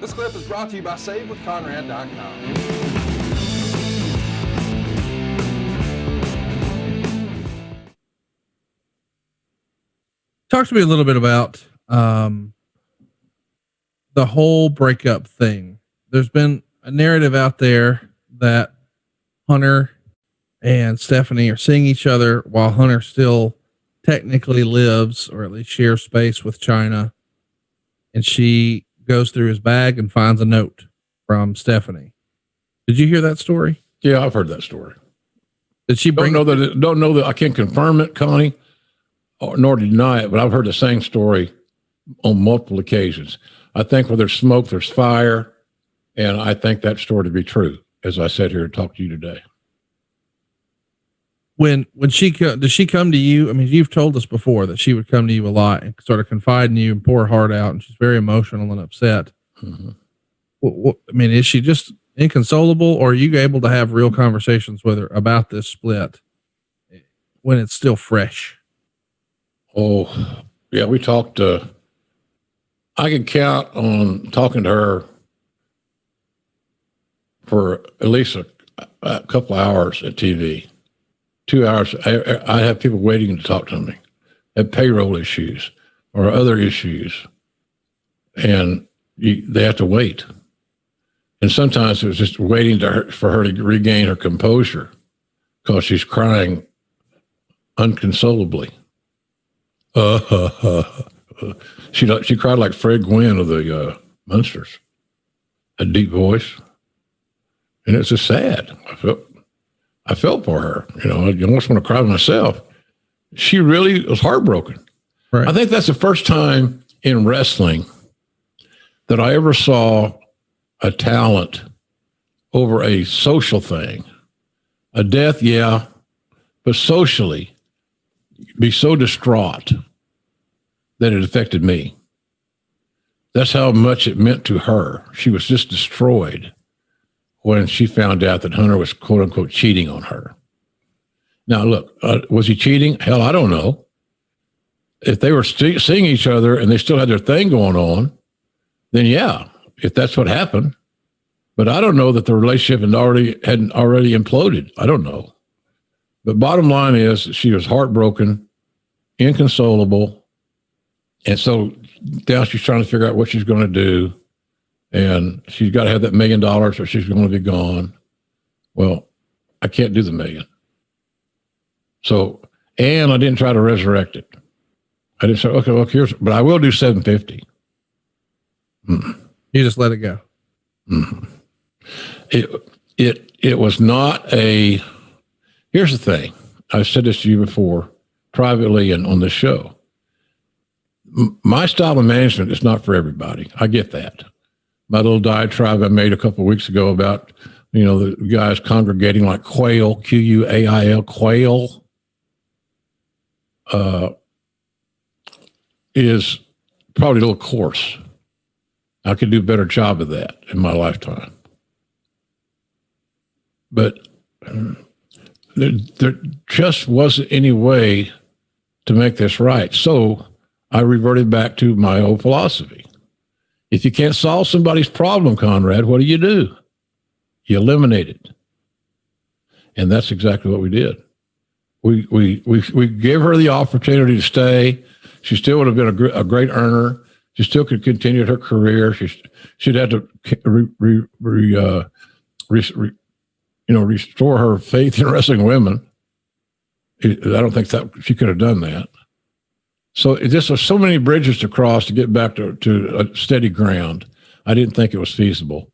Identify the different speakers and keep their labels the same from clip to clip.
Speaker 1: This clip is brought to you by SaveWithConrad.com.
Speaker 2: Talk to me a little bit about the whole breakup thing. There's been a narrative out there that Hunter and Stephanie are seeing each other while Hunter still technically lives, or at least shares space with Chyna. And she goes through his bag and finds a note from Stephanie. Did you hear that story?
Speaker 3: Yeah, I've heard that story.
Speaker 2: Did she bring?
Speaker 3: Don't know that I can't confirm it, Connie, nor deny it, but I've heard the same story on multiple occasions. I think where there's smoke, there's fire, and I think that story to be true, as I sat here and talked to you today.
Speaker 2: When does she come to you? I mean, you've told us before that she would come to you a lot and sort of confide in you and pour her heart out, and she's very emotional and upset. Mm-hmm. I mean, is she just inconsolable, or are you able to have real conversations with her about this split when it's still fresh?
Speaker 3: Oh, yeah, we talked. I could count on talking to her for at least a couple of hours at TV. 2 hours. I have people waiting to talk to me, have payroll issues or other issues, and they have to wait. And sometimes it was just waiting for her to regain her composure because she's crying unconsolably. She cried like Fred Gwynn of the Munsters, a deep voice, and it's just sad. I felt for her. You know, I almost want to cry myself. She really was heartbroken. Right. I think that's the first time in wrestling that I ever saw a talent over a social thing, a death, yeah, but socially be so distraught that it affected me. That's how much it meant to her. She was just destroyed when she found out that Hunter was, quote unquote, cheating on her. Now, look, was he cheating? Hell, I don't know. If they were seeing each other and they still had their thing going on, then yeah, if that's what happened. But I don't know that the relationship hadn't already imploded. I don't know. But bottom line is she was heartbroken, inconsolable. And so now she's trying to figure out what she's going to do. And she's got to have that $1 million or she's going to be gone. Well, I can't do the $1 million. So, and I didn't try to resurrect it. I didn't say, okay, look, but I will do 750.
Speaker 2: You just let it go.
Speaker 3: Mm-hmm. It was not here's the thing. I've said this to you before, privately and on this show. My style of management is not for everybody. I get that. My little diatribe I made a couple of weeks ago about, the guys congregating like quail, Quail, quail, is probably a little coarse. I could do a better job of that in my lifetime. But there just wasn't any way to make this right. So I reverted back to my old philosophy. If you can't solve somebody's problem, Conrad, what do? You eliminate it. And that's exactly what we did. We gave her the opportunity to stay. She still would have been a great earner. She still could continue her career. She'd had to restore her faith in wrestling women. I don't think that she could have done that. So this was so many bridges to cross to get back to a steady ground. I didn't think it was feasible,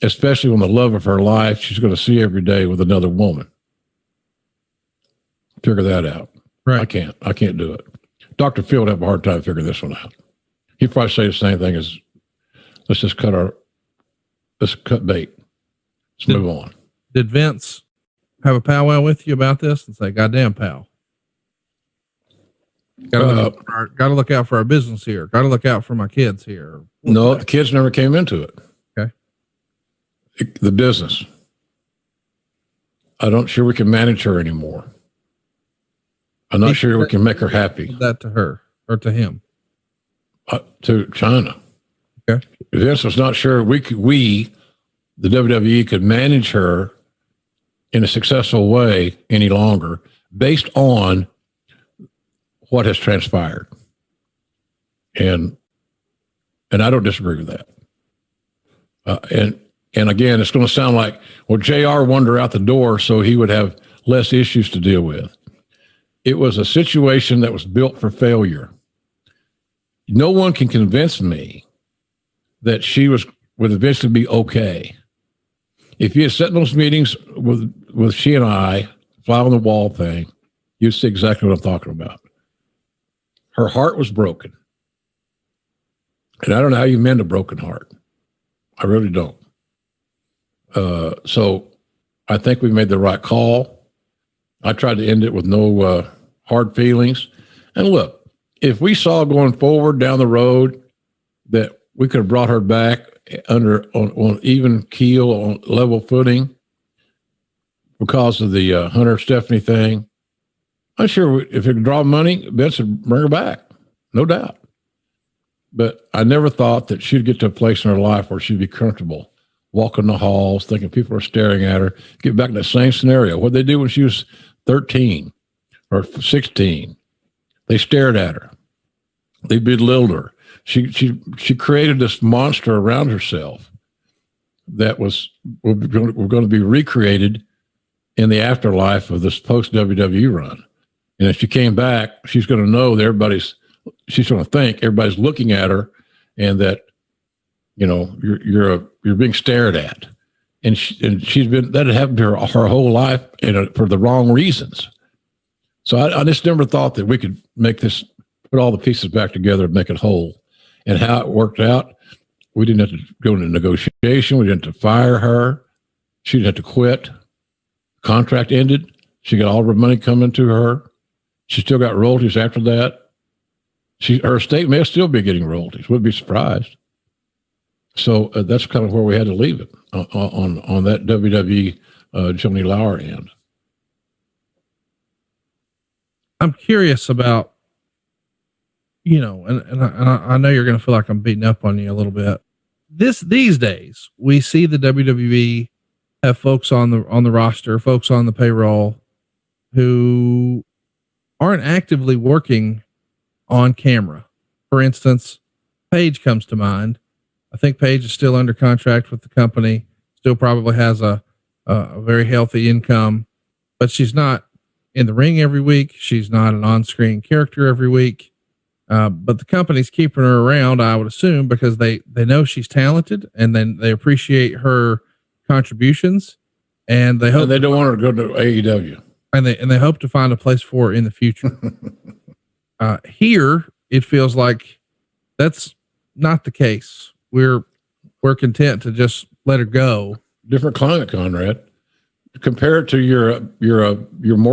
Speaker 3: especially when the love of her life she's going to see every day with another woman. Figure that out.
Speaker 2: Right.
Speaker 3: I can't do it. Dr. Phil would have a hard time figuring this one out. He'd probably say the same thing as, let's cut bait. Let's move on.
Speaker 2: Did Vince have a powwow with you about this and say, goddamn, pal? Got to look out for our business here. Got to look out for my kids here.
Speaker 3: No, the kids never came into it.
Speaker 2: Okay.
Speaker 3: The business. I'm not sure we can manage her anymore. I'm not sure we can make her happy.
Speaker 2: That to her or to him?
Speaker 3: To Chyna.
Speaker 2: Okay.
Speaker 3: Vince was not sure we, the WWE, could manage her in a successful way any longer based on what has transpired. And I don't disagree with that. And again, it's going to sound like, well, JR wanted her out the door so he would have less issues to deal with. It was a situation that was built for failure. No one can convince me that she would eventually be okay. If you had sat in those meetings with she and I, fly on the wall thing, you'd see exactly what I'm talking about. Her heart was broken. And I don't know how you mend a broken heart. I really don't. So I think we made the right call. I tried to end it with no hard feelings. And look, if we saw going forward down the road that we could have brought her back on even keel, on level footing because of the Hunter Stephanie thing, I'm sure if it could draw money, Vince would bring her back, no doubt. But I never thought that she'd get to a place in her life where she'd be comfortable walking the halls, thinking people are staring at her. Get back in that same scenario. What did they do when she was 13 or 16? They stared at her. They belittled her. She created this monster around herself that was going to be recreated in the afterlife of this post-WWE run. And if she came back, she's going to know that she's going to think everybody's looking at her, and that, you know, you're being stared at, and she's been, that had happened to her whole life for the wrong reasons. So I just never thought that we could make this, put all the pieces back together and make it whole. And how it worked out, we didn't have to go into negotiation. We didn't have to fire her. She didn't have to quit. Contract ended. She got all of her money coming to her. She still got royalties after that. Her estate may still be getting royalties. Wouldn't be surprised. So that's kind of where we had to leave it on that WWE Johnny Lauer end.
Speaker 2: I'm curious about, you know, and I know you're going to feel like I'm beating up on you a little bit. These days, we see the WWE have folks on the roster, folks on the payroll who aren't actively working on camera. For instance, Paige comes to mind. I think Paige is still under contract with the company, still probably has a very healthy income, but she's not in the ring every week. She's not an on-screen character every week. But the company's keeping her around, I would assume, because they know she's talented, and then they appreciate her contributions, and they hope
Speaker 3: they don't want her to go to AEW,
Speaker 2: and they hope to find a place for her in the future. Here, it feels like that's not the case. We're content to just let her go. Different
Speaker 3: climate, Conrad. Compare it to your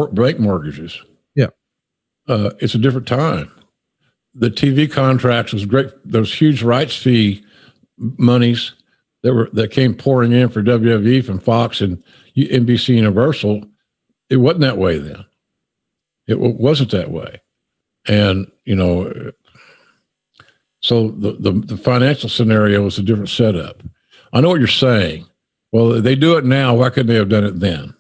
Speaker 3: bank mortgages.
Speaker 2: Yeah,
Speaker 3: it's a different time. The TV contracts was great. Those huge rights fee monies that came pouring in for WWE from Fox and NBC Universal. It wasn't that way then. It wasn't that way. And, you know, so the financial scenario was a different setup. I know what you're saying. Well, they do it now. Why couldn't they have done it then?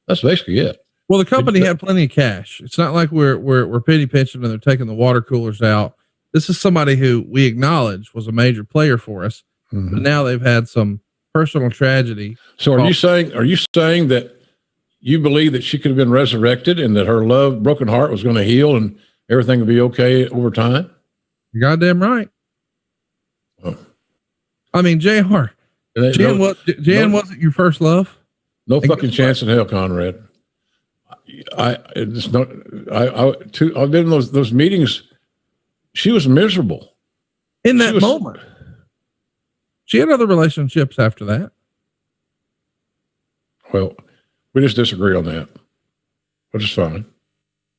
Speaker 3: That's basically it.
Speaker 2: Well, the company had plenty of cash. It's not like we're penny pinching and they're taking the water coolers out. This is somebody who we acknowledge was a major player for us, but now they've had some personal tragedy.
Speaker 3: So are you saying that you believe that she could have been resurrected and that her broken heart was going to heal and everything would be okay over time?
Speaker 2: You're goddamn right.
Speaker 3: Oh.
Speaker 2: I mean, JR, Jan wasn't your first love?
Speaker 3: No fucking chance in hell, Conrad. I've been in those meetings. She was miserable
Speaker 2: in that moment. She had other relationships after that.
Speaker 3: Well, we just disagree on that, which is fine.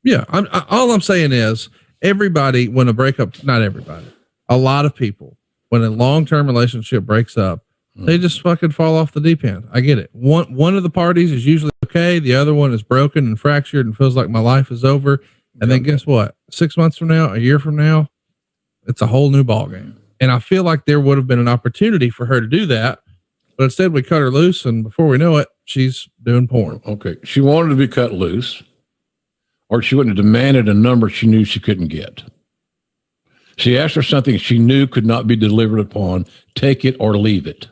Speaker 2: Yeah. All I'm saying is everybody, when a breakup, not everybody, a lot of people, when a long-term relationship breaks up, they just fucking fall off the deep end. I get it. One of the parties is usually okay. The other one is broken and fractured and feels like my life is over. And then guess what? 6 months from now, a year from now, it's a whole new ball game. And I feel like there would have been an opportunity for her to do that, but instead we cut her loose, and before we know it, she's doing porn.
Speaker 3: Okay. She wanted to be cut loose, or she wouldn't have demanded a number she knew she couldn't get. She asked for something she knew could not be delivered upon. Take it or leave it.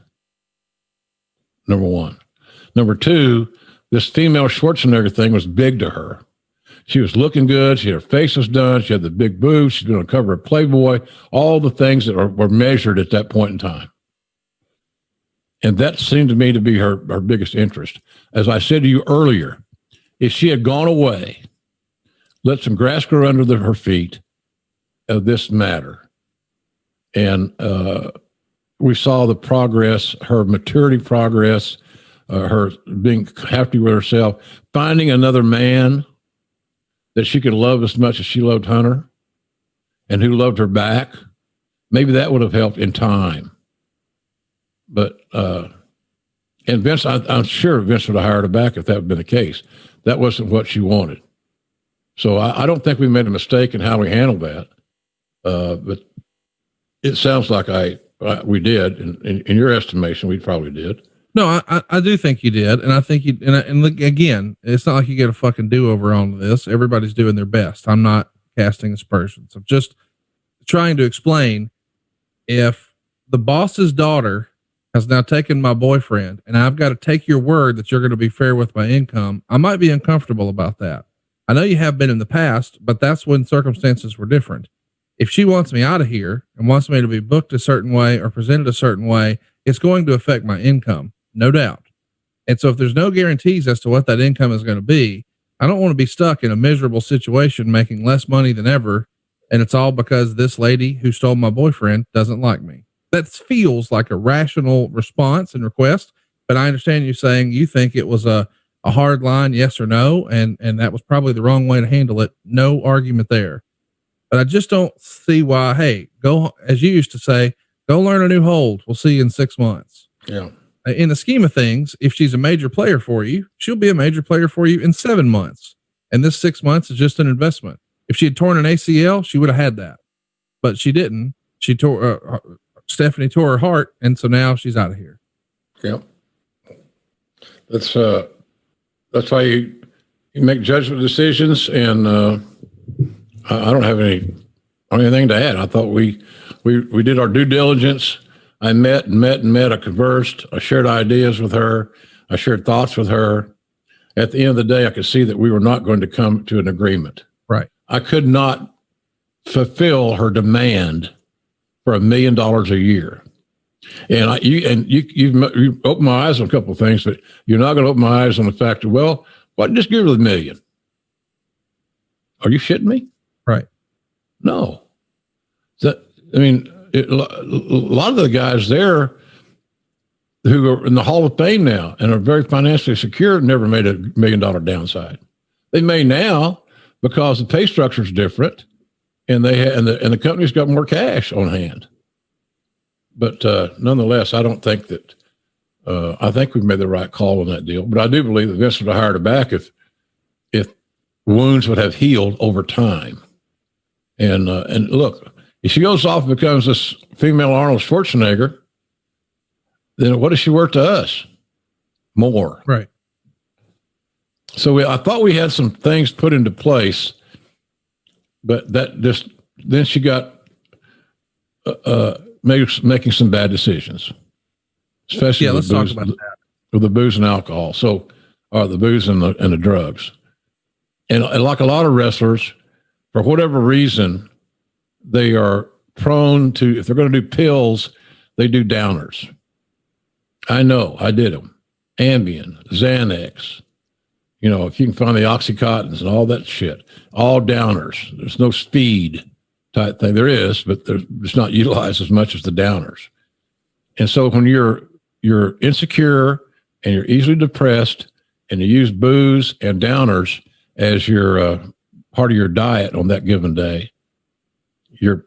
Speaker 3: Number one. Number two, this female Schwarzenegger thing was big to her. She was looking good. Her face was done. She had the big boobs. She's been on the cover of Playboy, all the things that were measured at that point in time. And that seemed to me to be her biggest interest. As I said to you earlier, if she had gone away, let some grass grow under her feet, this matter. And we saw the progress, her maturity progress, her being happy with herself, finding another man that she could love as much as she loved Hunter and who loved her back. Maybe that would have helped in time. But, and Vince, I'm sure Vince would have hired her back if that had been the case. That wasn't what she wanted. So I don't think we made a mistake in how we handled that. But it sounds like we did. In your estimation, we probably did.
Speaker 2: No, I do think you did. And I think you, and look, again, it's not like you get a fucking do-over on this. Everybody's doing their best. I'm not casting aspersions. I'm just trying to explain, if the boss's daughter has now taken my boyfriend and I've got to take your word that you're going to be fair with my income, I might be uncomfortable about that. I know you have been in the past, but that's when circumstances were different. If she wants me out of here and wants me to be booked a certain way or presented a certain way, it's going to affect my income. No doubt. And so if there's no guarantees as to what that income is going to be, I don't want to be stuck in a miserable situation making less money than ever. And it's all because this lady who stole my boyfriend doesn't like me. That feels like a rational response and request, but I understand you saying you think it was a hard line, yes or no. And that was probably the wrong way to handle it. No argument there, but I just don't see why, hey, go, as you used to say, go learn a new hold. We'll see you in 6 months.
Speaker 3: Yeah.
Speaker 2: In the scheme of things, if she's a major player for you, she'll be a major player for you in 7 months. And this 6 months is just an investment. If she had torn an ACL, she would have had that, but she didn't. She tore, Stephanie tore her heart. And so now she's out of here.
Speaker 3: Yep. That's why you make judgment decisions. And, I don't have anything to add. I thought we did our due diligence. I met. I conversed. I shared ideas with her. I shared thoughts with her. At the end of the day, I could see that we were not going to come to an agreement.
Speaker 2: Right.
Speaker 3: I could not fulfill her demand for $1 million a year. And you've opened my eyes on a couple of things, but you're not going to open my eyes on the fact that, well, just give her the $1 million. Are you shitting me?
Speaker 2: Right.
Speaker 3: No. A lot of the guys there who are in the Hall of Fame now and are very financially secure never made a $1 million downside. They may now because the pay structure is different, and the company's got more cash on hand. But nonetheless, I don't think that. I think we've made the right call on that deal. But I do believe that Vince would have hired her back if wounds would have healed over time. And look, if she goes off and becomes this female Arnold Schwarzenegger, then what is she worth to us? More.
Speaker 2: Right.
Speaker 3: So I thought we had some things put into place, but then she got making some bad decisions, especially
Speaker 2: let's talk about that.
Speaker 3: With the booze and alcohol. So, the booze and the drugs. And like a lot of wrestlers, for whatever reason, they are prone to, if they're going to do pills, they do downers. I know, I did them. Ambien, Xanax, if you can find the Oxycontins and all that shit, all downers. There's no speed type thing. There is, but it's not utilized as much as the downers. And so when you're insecure and you're easily depressed and you use booze and downers as your part of your diet on that given day, you're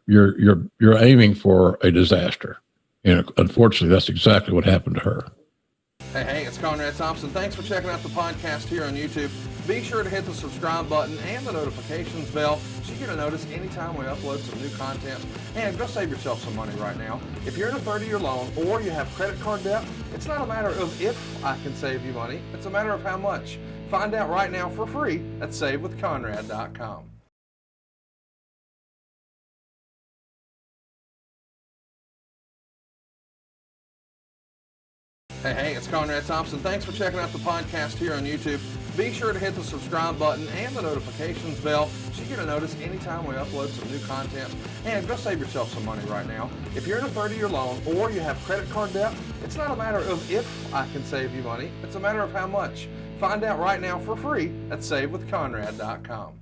Speaker 3: aiming for a disaster. And unfortunately, that's exactly what happened to her.
Speaker 1: Hey, it's Conrad Thompson. Thanks for checking out the podcast here on YouTube. Be sure to hit the subscribe button and the notifications bell so you get a notice anytime we upload some new content. And go save yourself some money right now. If you're in a 30-year loan or you have credit card debt, it's not a matter of if I can save you money, it's a matter of how much. Find out right now for free at savewithconrad.com. Hey, it's Conrad Thompson. Thanks for checking out the podcast here on YouTube. Be sure to hit the subscribe button and the notifications bell so you get a notice anytime we upload some new content. And go save yourself some money right now. If you're in a 30-year loan or you have credit card debt, it's not a matter of if I can save you money, it's a matter of how much. Find out right now for free at savewithconrad.com.